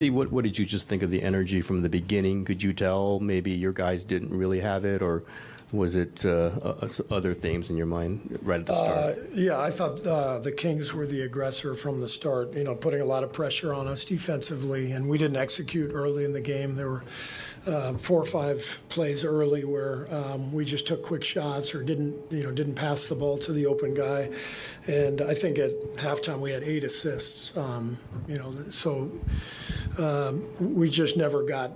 Steve, what did you just think of the energy from the beginning? Could you tell maybe your guys didn't really have it, or was it other themes in your mind right at the start? Yeah, I thought the Kings were the aggressor from the start, putting a lot of pressure on us defensively, and we didn't execute early in the game. There were 4 or 5 plays early where we just took quick shots or didn't pass the ball to the open guy. And I think at halftime we had 8 assists. So we just never got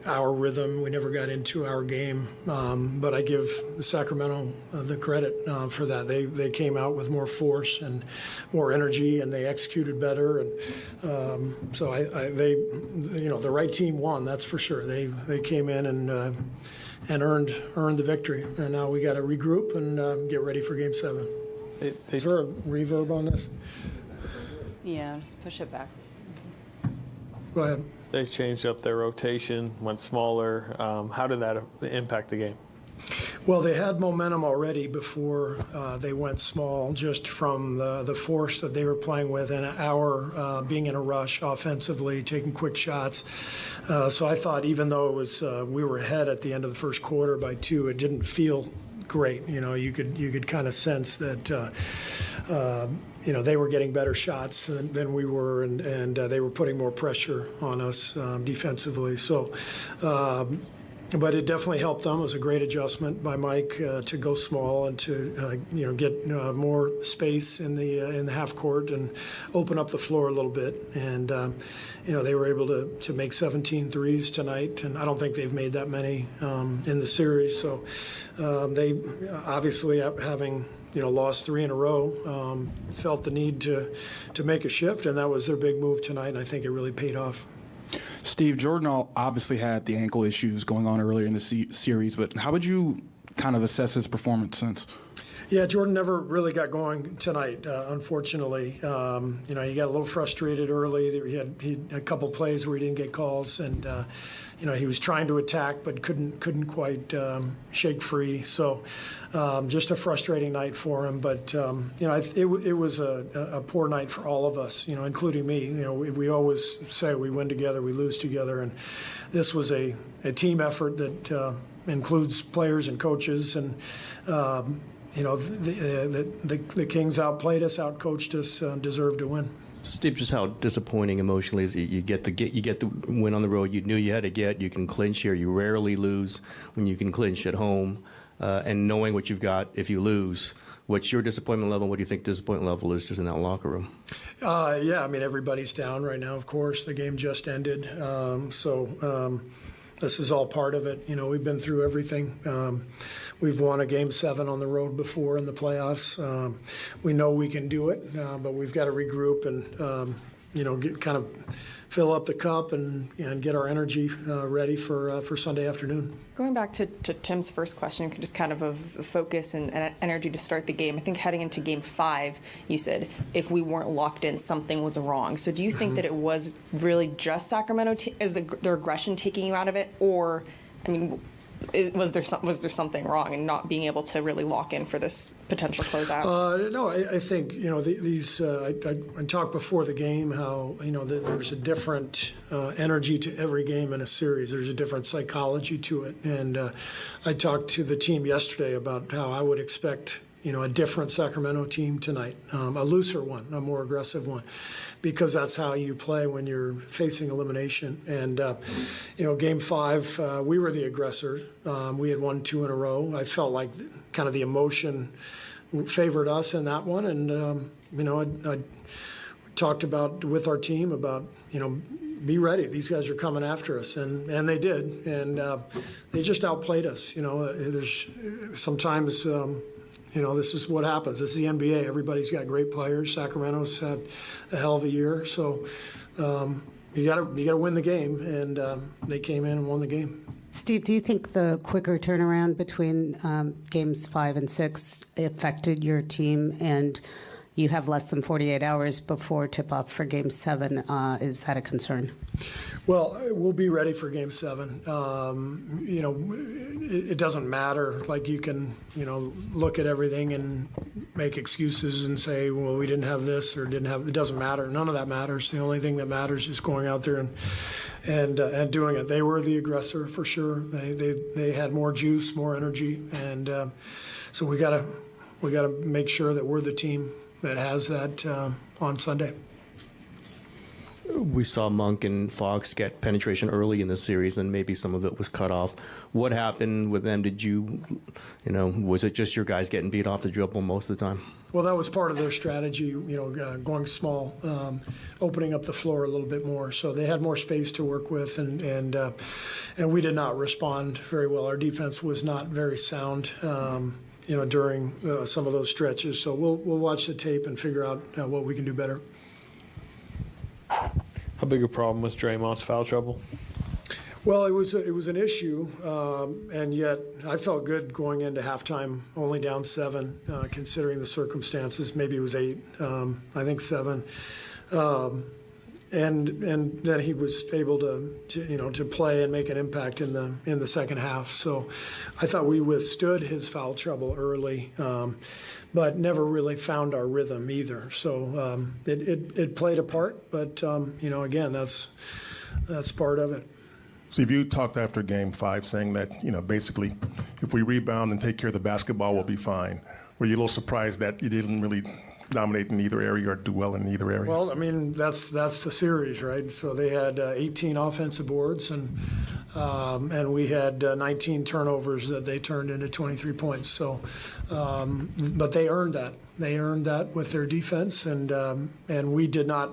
our rhythm. We never got into our game. But I give Sacramento the credit for that. They came out with more force and more energy, and they executed better. And so the right team won. That's for sure. They came in and earned the victory. And now we got to regroup and get ready for Game 7. Is there a reverb on this? Yeah, just push it back. Go ahead. They changed up their rotation, went smaller. How did that impact the game? Well, they had momentum already before they went small, just from the force that they were playing with and our being in a rush offensively, taking quick shots. So I thought, even though it was we were ahead at the end of the first quarter by 2, it didn't feel great. You could kind of sense that they were getting better shots than we were, and they were putting more pressure on us defensively. So. But it definitely helped them. It was a great adjustment by Mike to go small and to get more space in the half court and open up the floor a little bit. And they were able to make 17 threes tonight, and I don't think they've made that many in the series. So they obviously, having lost 3 in a row, felt the need to make a shift, and that was their big move tonight. And I think it really paid off. Steve, Jordan obviously had the ankle issues going on earlier in the series, but how would you kind of assess his performance since? Yeah, Jordan never really got going tonight, unfortunately. He got a little frustrated early. He had a couple plays where he didn't get calls, and he was trying to attack but couldn't quite shake free. So just a frustrating night for him. But it was a poor night for all of us, including me. We always say we win together, we lose together, and this was a team effort that includes players and coaches, and the Kings outplayed us, outcoached us, deserved to win. Steve, just how disappointing emotionally is it? You get the win on the road you knew you had to get. You can clinch here. You rarely lose when you can clinch at home. And knowing what you've got if you lose, what's your disappointment level? What do you think disappointment level is just in that locker room? Everybody's down right now, of course. The game just ended. This is all part of it. We've been through everything. We've won a Game 7 on the road before in the playoffs. We know we can do it, but we've got to regroup and, kind of fill up the cup and get our energy ready for Sunday afternoon. Going back to Tim's first question, just kind of focus and energy to start the game. I think heading into Game 5, you said if we weren't locked in, something was wrong. So do you think that it was really just Sacramento, their aggression taking you out of it? Or, was there something wrong in not being able to really lock in for this potential closeout? No, I think these. I talked before the game how there's a different energy to every game in a series. There's a different psychology to it, and I talked to the team yesterday about how I would expect a different Sacramento team tonight, a looser one, a more aggressive one, because that's how you play when you're facing elimination. And, Game 5, we were the aggressor. We had won 2 in a row. I felt like kind of the emotion favored us in that one. And, I talked with our team about, be ready. These guys are coming after us. And they did. And they just outplayed us. There's sometimes... this is what happens. This is the NBA. Everybody's got great players. Sacramento's had a hell of a year. So you got to win the game, and they came in and won the game. Steve, do you think the quicker turnaround between Games 5 and 6 affected your team and you have less than 48 hours before tip-off for Game 7. Is that a concern? Well, we'll be ready for Game 7. You know, it doesn't matter. Like, you can, you know, look at everything and make excuses and say, well, we didn't have this or didn't have. It doesn't matter. None of that matters. The only thing that matters is going out there and doing it. They were the aggressor for sure. They had more juice, more energy, and so we gotta make sure that we're the team that has that on Sunday. We saw Monk and Fox get penetration early in the series, and maybe some of it was cut off. What happened with them? Did you know, was it just your guys getting beat off the dribble most of the time? Well, that was part of their strategy, you know, going small, opening up the floor a little bit more. So they had more space to work with, and we did not respond very well. Our defense was not very sound, you know, during some of those stretches. So we'll watch the tape and figure out what we can do better. How big a problem was Draymond's foul trouble? Well, it was an issue, and yet I felt good going into halftime, only down 7, considering the circumstances. Maybe it was 8, I think 7, and then he was able to play and make an impact in the second half. So I thought we withstood his foul trouble early, but never really found our rhythm either. So it played a part, but you know, again, that's part of it. Steve, you talked after Game 5 saying that, you know, basically, if we rebound and take care of the basketball, we'll be fine. Were you a little surprised that you didn't really dominate in either area or do well in either area? Well, I mean, that's the series, right? So they had 18 offensive boards, and we had 19 turnovers that they turned into 23 points. So, but they earned that. They earned that with their defense, and we did not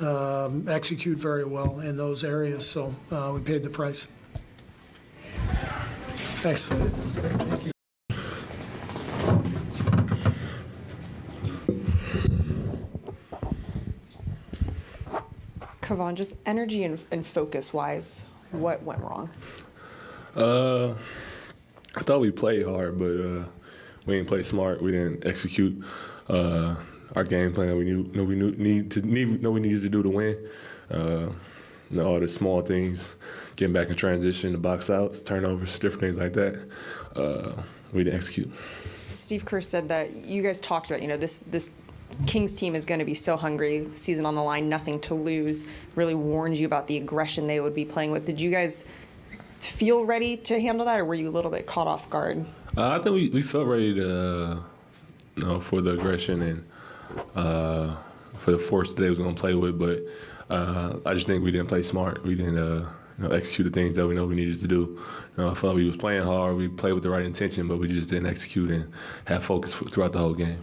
execute very well in those areas. So we paid the price. Thanks. Kevon, just energy and focus wise, what went wrong? I thought we played hard, but we didn't play smart. We didn't execute our game plan that we needed to do to win. You know, all the small things, getting back in transition, the box outs, turnovers, different things like that. We didn't execute. Steve Kerr said that you guys talked about, you know, this Kings team is going to be so hungry, season on the line, nothing to lose, really warned you about the aggression they would be playing with. Did you guys feel ready to handle that, or were you a little bit caught off guard? I think we felt ready to, you know, for the aggression and for the force that they was going to play with, but I just think we didn't play smart. We didn't you know, execute the things that we know we needed to do. You know, I felt like we was playing hard. We played with the right intention, but we just didn't execute and have focus throughout the whole game.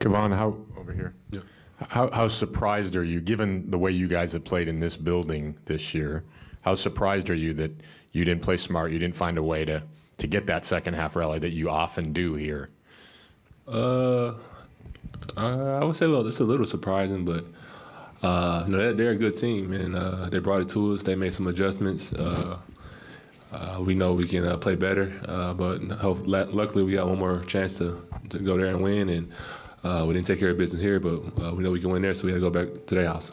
Kevon, over here? Yeah. How surprised are you, given the way you guys have played in this building this year, how surprised are you that you didn't play smart, you didn't find a way to get that second half rally that you often do here? I would say, well, it's a little surprising, but you know, they're a good team, and they brought it to us. They made some adjustments. We know we can play better, but luckily we got one more chance to go there and win, and we didn't take care of business here, but we know we can win there, so we got to go back to their house.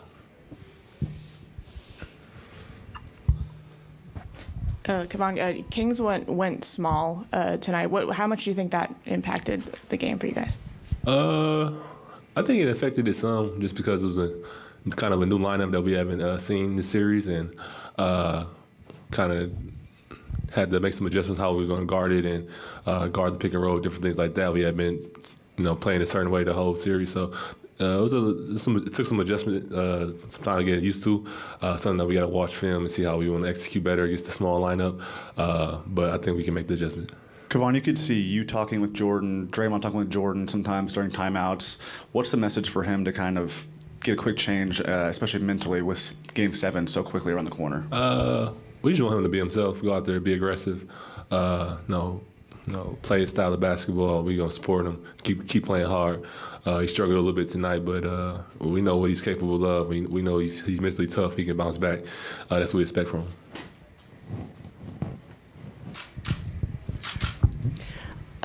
Kevon, Kings went small tonight. How much do you think that impacted the game for you guys? I think it affected it some, just because it was kind of a new lineup that we haven't seen this series, and kind of had to make some adjustments how we was going to guard it and guard the pick and roll, different things like that. We had been, you know, playing a certain way the whole series, so it took some adjustment, some time to get used to. Something that we got to watch film and see how we want to execute better against the small lineup. But I think we can make the adjustment. Kevon, you could see you talking with Jordan, Draymond talking with Jordan sometimes during timeouts. What's the message for him to kind of get a quick change, especially mentally with Game 7 so quickly around the corner? We just want him to be himself, go out there, be aggressive, play his style of basketball. We're going to support him, keep playing hard. He struggled a little bit tonight, but we know what he's capable of. We know he's mentally tough. He can bounce back. That's what we expect from him.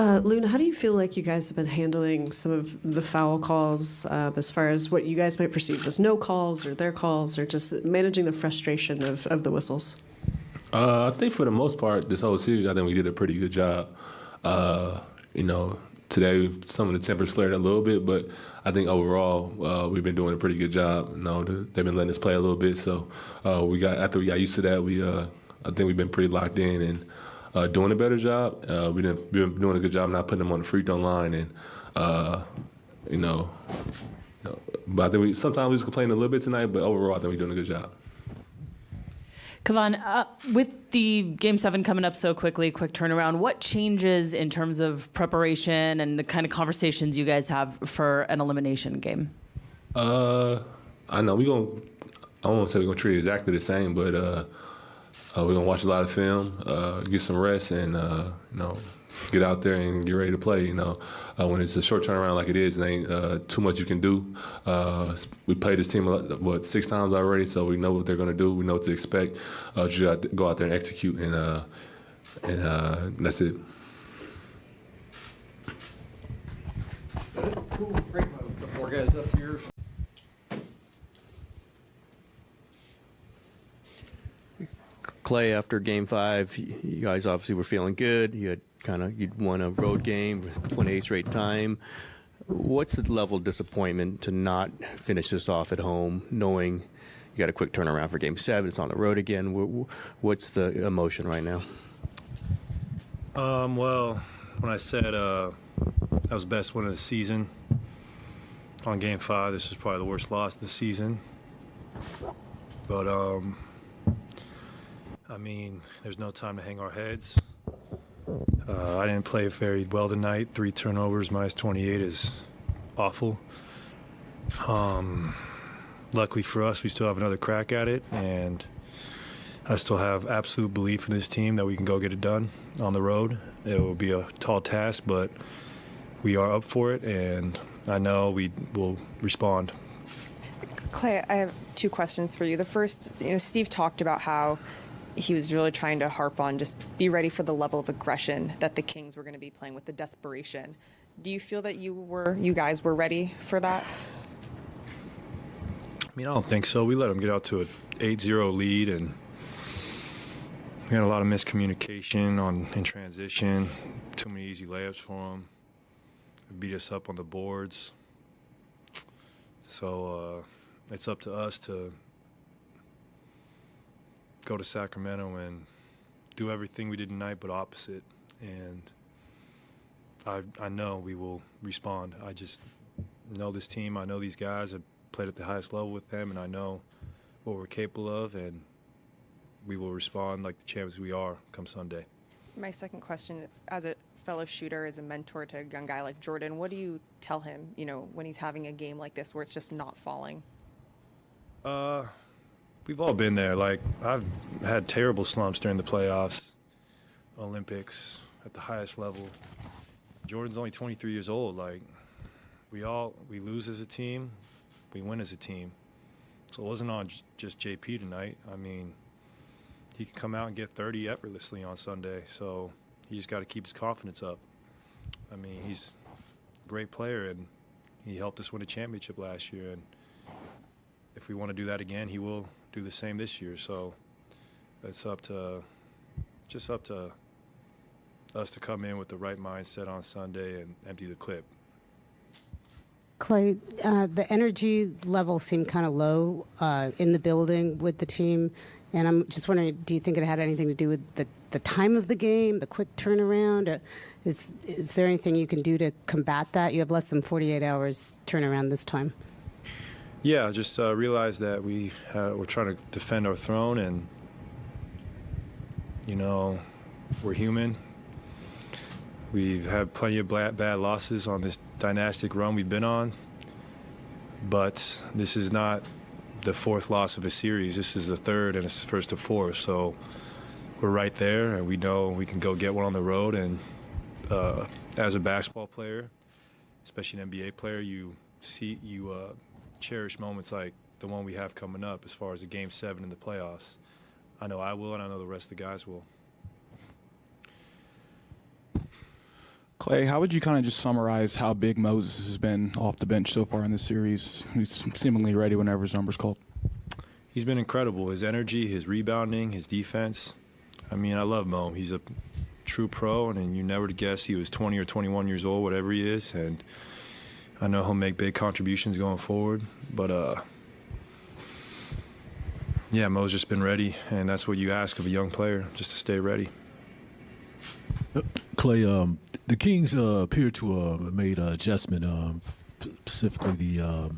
Luna, how do you feel like you guys have been handling some of the foul calls as far as what you guys might perceive as no calls or their calls, or just managing the frustration of the whistles? I think for the most part, this whole series, I think we did a pretty good job. Today some of the tempers flared a little bit, but I think overall we've been doing a pretty good job. They've been letting us play a little bit, so after we got used to that, I think we've been pretty locked in and doing a better job. We've been doing a good job not putting them on the free throw line, and but I think sometimes we just complain a little bit tonight, but overall I think we're doing a good job. Kevon, with the Game 7 coming up so quickly, quick turnaround, what changes in terms of preparation and the kind of conversations you guys have for an elimination game? I know I don't want to say we're going to treat it exactly the same, but we're going to watch a lot of film, get some rest, and get out there and get ready to play. When it's a short turnaround like it is, there ain't too much you can do. We played this team 6 times already, so we know what they're going to do. We know what to expect. You got to go out there and execute, and that's it. Cool. Great. More guys up here. Clay, after Game 5, you guys obviously were feeling good. You'd won a road game for 28th straight time. What's the level of disappointment to not finish this off at home, knowing you got a quick turnaround for Game 7? It's on the road again. What's the emotion right now? Well, when I said that was the best win of the season on Game 5, this was probably the worst loss of the season. But there's no time to hang our heads. I didn't play very well tonight. 3 turnovers, minus 28 is awful. Luckily for us, we still have another crack at it, and I still have absolute belief in this team that we can go get it done on the road. It will be a tall task, but we are up for it, and I know we will respond. Clay, I have 2 questions for you. The first, Steve talked about how he was really trying to harp on just be ready for the level of aggression that the Kings were going to be playing with, the desperation. Do you feel that you guys were ready for that? I don't think so. We let them get out to an 8-0 lead, and we had a lot of miscommunication in transition, too many easy layups for them. Beat us up on the boards. So it's up to us to go to Sacramento and do everything we did tonight, but opposite. And I know we will respond. I just know this team. I know these guys. I've played at the highest level with them, and I know what we're capable of, and we will respond like the champions we are come Sunday. My second question, as a fellow shooter, as a mentor to a young guy like Jordan, what do you tell him, when he's having a game like this where it's just not falling? We've all been there. I've had terrible slumps during the playoffs, Olympics, at the highest level. Jordan's only 23 years old. We lose as a team, we win as a team. So it wasn't on just JP tonight. He could come out and get 30 effortlessly on Sunday. So he just got to keep his confidence up. He's a great player, and he helped us win a championship last year. And if we want to do that again, he will do the same this year. So it's up to us to come in with the right mindset on Sunday and empty the clip. Clay, the energy level seemed kind of low in the building with the team, and I'm just wondering, do you think it had anything to do with the time of the game, the quick turnaround? Is there anything you can do to combat that? You have less than 48 hours turnaround this time. Yeah, just realize that we're trying to defend our throne, and we're human. We've had plenty of bad losses on this dynastic run we've been on, but this is not the 4th loss of a series. This is the 3rd, and it's first to 4th. So we're right there, and we know we can go get one on the road. And as a basketball player, especially an NBA player, you cherish moments like the one we have coming up as far as a Game 7 in the playoffs. I know I will, and I know the rest of the guys will. Clay, how would you kind of just summarize how big Moses has been off the bench so far in this series? He's seemingly ready whenever his number's called. He's been incredible. His energy, his rebounding, his defense. I mean, I love Mo. He's a true pro, and you never guess he was 20 or 21 years old, whatever he is. And I know he'll make big contributions going forward. But, yeah, Mo's just been ready, and that's what you ask of a young player, just to stay ready. Clay, the Kings appear to have made an adjustment, specifically the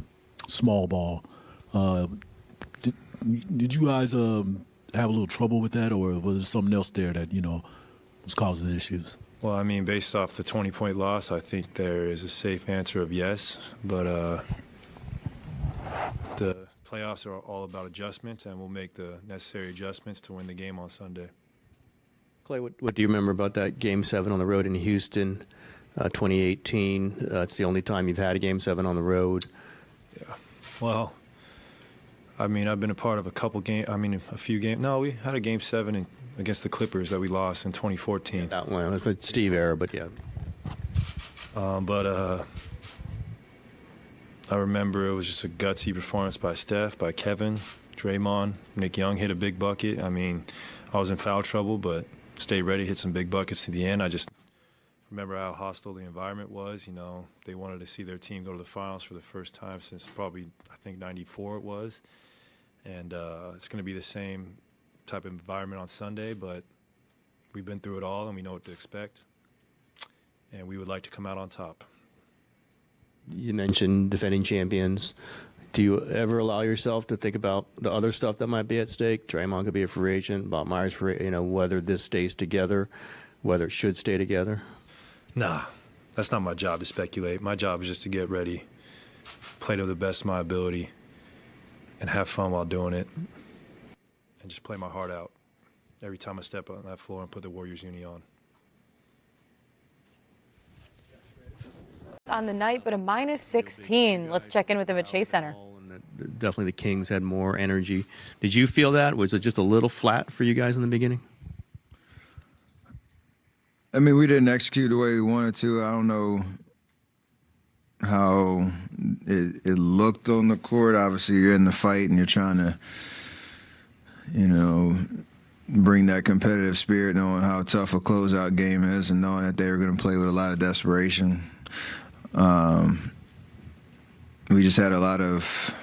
small ball. Did you guys have a little trouble with that, or was there something else there that, was causing issues? Well, I mean, based off the 20-point loss, I think there is a safe answer of yes. But the playoffs are all about adjustments, and we'll make the necessary adjustments to win the game on Sunday. Clay, what do you remember about that Game 7 on the road in Houston, 2018? It's the only time you've had a Game 7 on the road. Yeah. Well, I mean, I've been a part of a few games. No, we had a Game 7 against the Clippers that we lost in 2014. Yeah, that one. It was Steve era, but yeah. I remember it was just a gutsy performance by Steph, by Kevin, Draymond. Nick Young hit a big bucket. I mean, I was in foul trouble, but stayed ready, hit some big buckets to the end. I just remember how hostile the environment was. They wanted to see their team go to the finals for the first time since probably, I think, 94 it was. And it's going to be the same type of environment on Sunday, but we've been through it all and we know what to expect. And we would like to come out on top. You mentioned defending champions. Do you ever allow yourself to think about the other stuff that might be at stake? Draymond could be a free agent, Bob Myers, whether this stays together, whether it should stay together? Nah, that's not my job to speculate. My job is just to get ready, play to the best of my ability, and have fun while doing it, and just play my heart out every time I step on that floor and put the Warriors uni on. On the night, but a minus 16. Let's check in with them at Chase Center. Definitely the Kings had more energy. Did you feel that? Was it just a little flat for you guys in the beginning? I mean, we didn't execute the way we wanted to. I don't know how it looked on the court. Obviously, you're in the fight and you're trying to, bring that competitive spirit, knowing how tough a closeout game is and knowing that they were going to play with a lot of desperation. We just had a lot of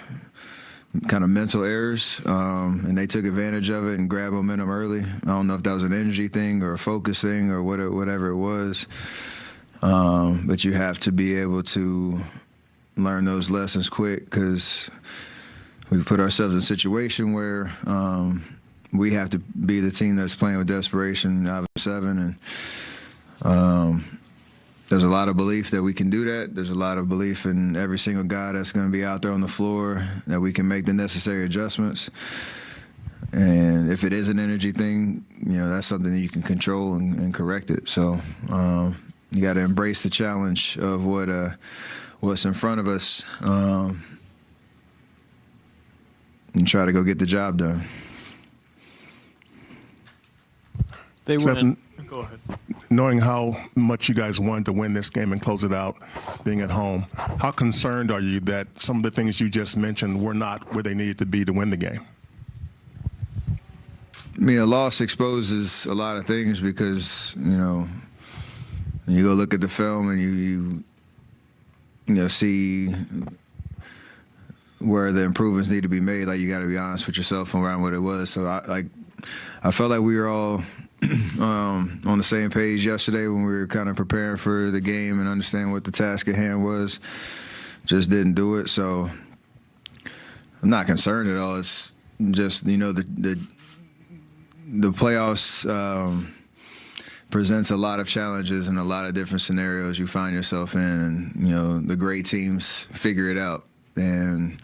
kind of mental errors, and they took advantage of it and grabbed momentum early. I don't know if that was an energy thing or a focus thing or whatever it was, but you have to be able to learn those lessons quick because we put ourselves in a situation where we have to be the team that's playing with desperation out of 7, and there's a lot of belief that we can do that. There's a lot of belief in every single guy that's going to be out there on the floor that we can make the necessary adjustments. And if it is an energy thing, that's something that you can control and correct it. So you got to embrace the challenge of what's in front of us and try to go get the job done. They Steph, went. Go ahead. Knowing how much you guys wanted to win this game and close it out, being at home, how concerned are you that some of the things you just mentioned were not where they needed to be to win the game? I mean, a loss exposes a lot of things because, you go look at the film and you see where the improvements need to be made. Like, you got to be honest with yourself around what it was. So I felt like we were all on the same page yesterday when we were kind of preparing for the game and understanding what the task at hand was. Just didn't do it. So I'm not concerned at all. It's just, the playoffs presents a lot of challenges and a lot of different scenarios you find yourself in. And, the great teams figure it out. And,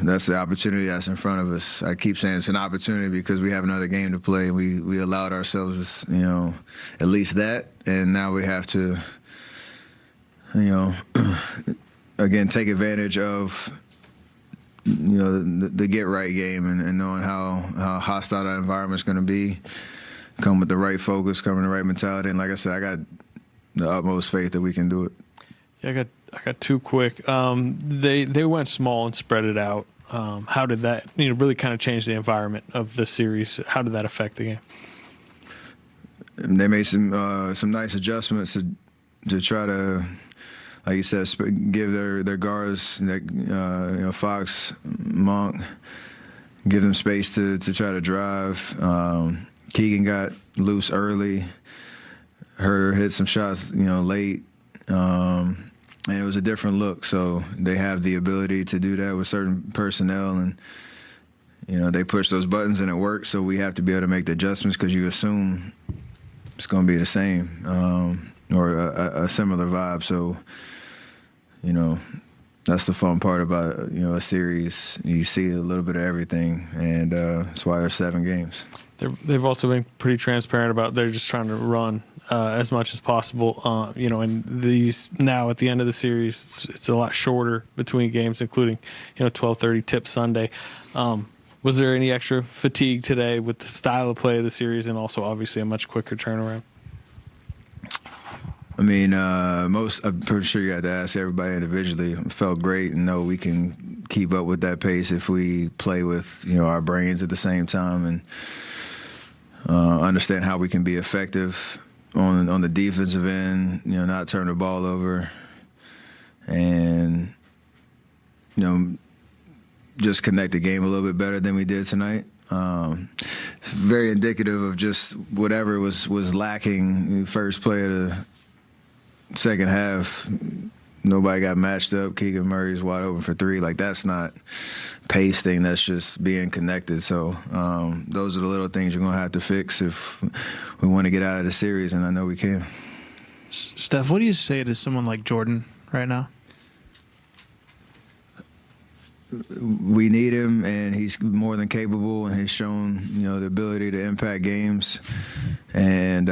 that's the opportunity that's in front of us. I keep saying it's an opportunity because we have another game to play. We allowed ourselves, at least that. And now we have to, again, take advantage of, the get-right game and knowing how hostile that environment's going to be. Come with the right focus, come with the right mentality. And like I said, I got the utmost faith that we can do it. Yeah, I got two quick. They went small and spread it out. How did that really kind of change the environment of the series? How did that affect the game? And they made some nice adjustments to try to, like you said, give their guards, Fox, Monk, give them space to try to drive. Keegan got loose early. Herder hit some shots, late. And it was a different look. So they have the ability to do that with certain personnel, and they push those buttons and it works. So we have to be able to make the adjustments because you assume it's going to be the same or a similar vibe. So, that's the fun part about a series. You see a little bit of everything, and that's why there's 7 games. They've also been pretty transparent about they're just trying to run as much as possible. And these now at the end of the series, it's a lot shorter between games, including 12:30 tip Sunday. Was there any extra fatigue today with the style of play of the series, and also obviously a much quicker turnaround? I mean, I'm pretty sure you had to ask everybody individually. It felt great and know we can keep up with that pace if we play with, our brains at the same time and understand how we can be effective on the defensive end, not turn the ball over and, just connect the game a little bit better than we did tonight. It's very indicative of just whatever was lacking in the first play of the second half. Nobody got matched up. Keegan Murray's wide open for 3. Like, that's not pace thing. That's just being connected. So those are the little things you're going to have to fix if we want to get out of the series, and I know we can. Steph, what do you say to someone like Jordan right now? We need him, and he's more than capable, and he's shown, the ability to impact games. And,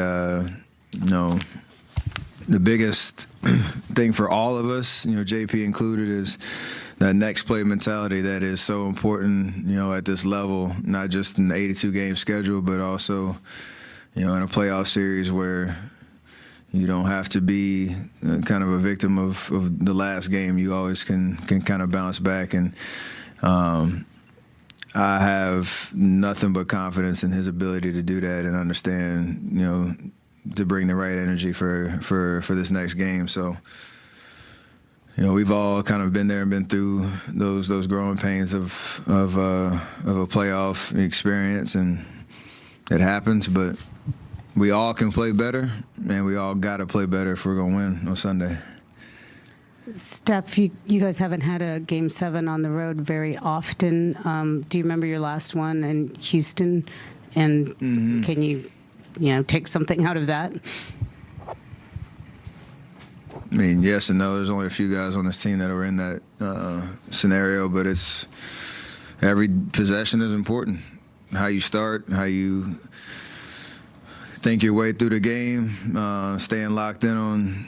the biggest thing for all of us, JP included, is that next play mentality that is so important, at this level, not just in the 82-game schedule, but also, in a playoff series where you don't have to be kind of a victim of the last game. You always can kind of bounce back. And I have nothing but confidence in his ability to do that and understand, to bring the right energy for this next game. So, we've all kind of been there and been through those growing pains of a playoff experience, and it happens. But we all can play better, and we all got to play better if we're going to win on Sunday. Steph, you guys haven't had a Game 7 on the road very often. Do you remember your last one in Houston? And can you take something out of that? I mean, yes and no. There's only a few guys on this team that are in that scenario, but it's every possession is important. How you start, how you think your way through the game, staying locked in on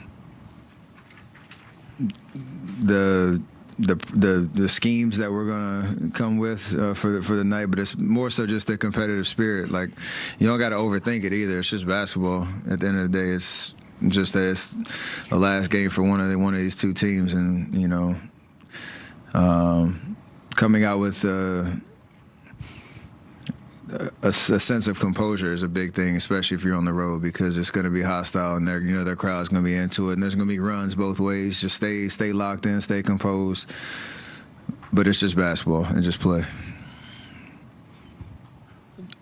the schemes that we're gonna come with for the night, but it's more so just the competitive spirit. Like, you don't got to overthink it either. It's just basketball. At the end of the day, it's just that it's the last game for one of these two teams, and coming out with a sense of composure is a big thing, especially if you're on the road, because it's going to be hostile and their crowd's going to be into it, and there's going to be runs both ways. Just stay locked in, stay composed. But it's just basketball and just play.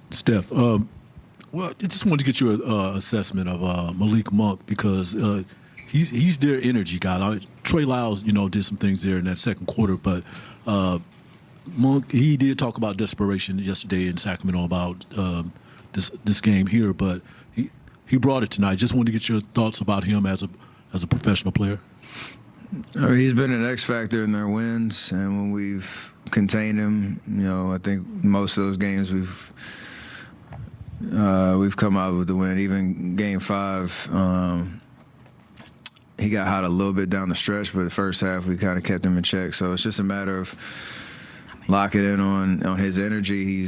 Steph, well, I just wanted to get your assessment of Malik Monk, because he's their energy guy. Trey Lyles, did some things there in that second quarter, but Monk, he did talk about desperation yesterday in Sacramento about this game here, but he brought it tonight. Just wanted to get your thoughts about him as a professional player. I mean, he's been an X factor in their wins, and when we've contained him, I think most of those games we've come out with the win. Even Game 5, he got hot a little bit down the stretch, but the first half we kind of kept him in check. So it's just a matter of locking in on his energy.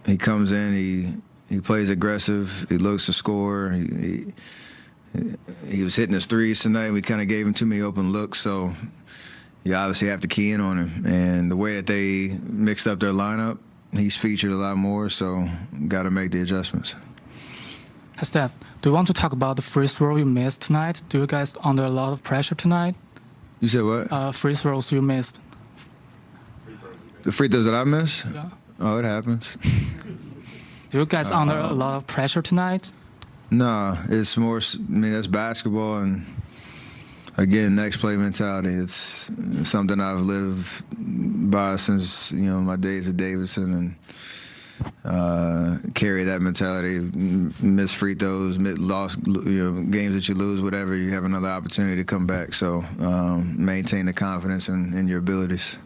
He comes in, he plays aggressive, he looks to score, he was hitting his threes tonight. We kind of gave him too many open looks, so you obviously have to key in on him. And the way that they mixed up their lineup, he's featured a lot more, so got to make the adjustments. Hey, Steph, do you want to talk about the free throw you missed tonight? Do you guys under a lot of pressure tonight? You said what? Free throws you missed. The free throws that I missed? Yeah. Oh, it happens. Do you guys under a lot of pressure tonight? Nah, it's more, I mean, that's basketball, and again, next play mentality. It's something I've lived by since, my days at Davidson, and carry that mentality. Miss free throws, lost, games that you lose, whatever, you have another opportunity to come back. So maintain the confidence in your abilities.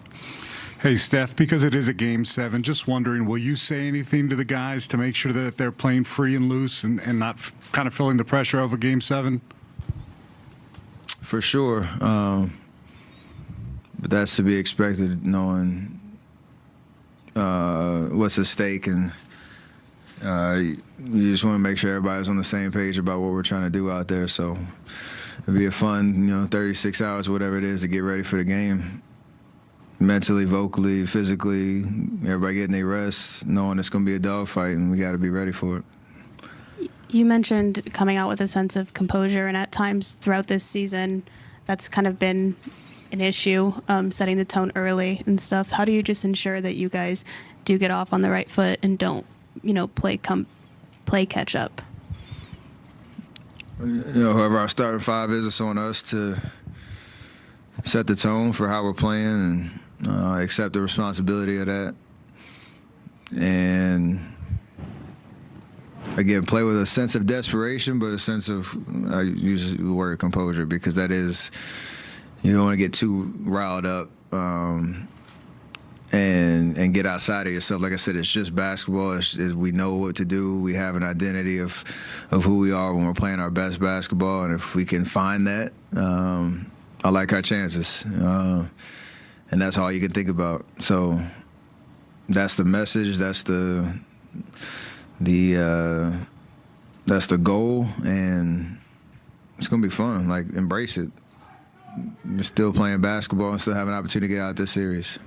Hey, Steph, because it is a Game 7, just wondering, will you say anything to the guys to make sure that they're playing free and loose and not kind of feeling the pressure of a Game 7? For sure. But that's to be expected, knowing what's at stake. And you just want to make sure everybody's on the same page about what we're trying to do out there. So it'll be a fun, 36 hours, whatever it is, to get ready for the game. Mentally, vocally, physically, everybody getting their rest, knowing it's going to be a dogfight, and we got to be ready for it. You mentioned coming out with a sense of composure, and at times throughout this season, that's kind of been an issue, setting the tone early and stuff. How do you just ensure that you guys do get off on the right foot and don't, play catch up? Whoever our starting five is, it's on us to set the tone for how we're playing and accept the responsibility of that. And again, play with a sense of desperation, but a sense of, I use the word composure, because that is, you don't want to get too riled up and get outside of yourself. Like I said, it's just basketball. We know what to do. We have an identity of who we are when we're playing our best basketball, and if we can find that, I like our chances. And that's all you can think about. So that's the message. That's the goal, and it's gonna be fun. Like, embrace it. We're still playing basketball and still have an opportunity to get out of this series.